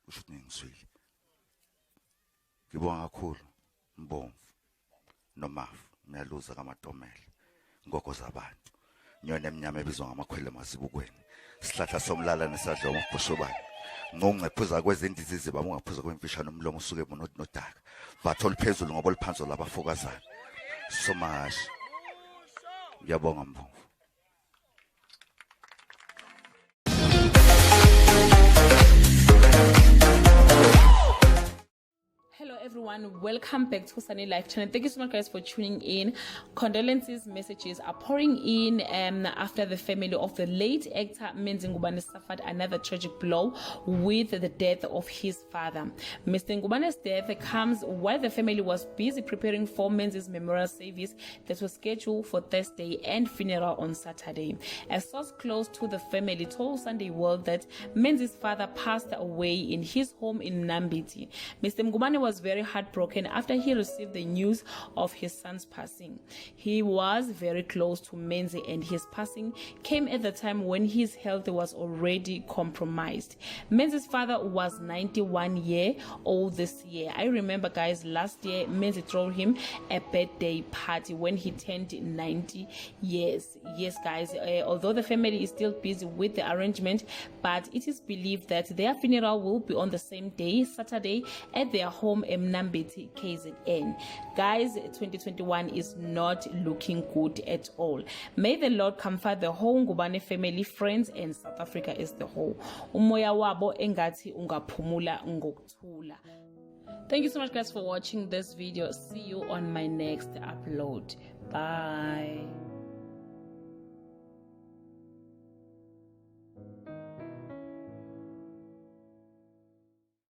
usho ukuthi ngizwile. Ngibonga kakhulu Mbomvu noMafu Miyaluza kaMatomela Ngoko zabantu nyone emnyama ebizwa ngamakhwele mazibukweni sihlahla somlala nesadlo ngokubhushobani ngonqephuza kwezindizi ziba ungaphuza kwemfishana umlomo usuke nodaka bathola phezulu ngoba liphanzo labafokazana so much ngiyabonga Mbomvu. Hello everyone, welcome back to Sunny Life channel. Thank you so much guys for tuning in. Condolences messages are pouring in after the family of the late actor Menzi Ngubane suffered another tragic blow with the death of his father. Mr. Ngubane's death comes while the family was busy preparing for Menzi's memorial service that was scheduled for Thursday and funeral on Saturday. A source close to the family told Sunday World that Menzi's father passed away in his home in Nambiti. Mr. Ngubane was very heartbroken after he received the news of his son's passing. He was very close to Menzi and his passing came at the time when his health was already compromised. Menzi's father was 91 years old this year. I remember guys, last year Menzi threw him a birthday party when he turned 90 years. Yes guys, although the family is still busy with the arrangement, but it is believed that their funeral will be on the same day, Saturday, at their home Mnambiti KZN. Guys, 2021 is not looking good at all. May the Lord comfort the whole Ngubane family, friends, and South Africa as the whole. Umoya wabo engathi ungaphumula ngokuthula. Thank you so much guys for watching this video. See you on my next upload. Bye.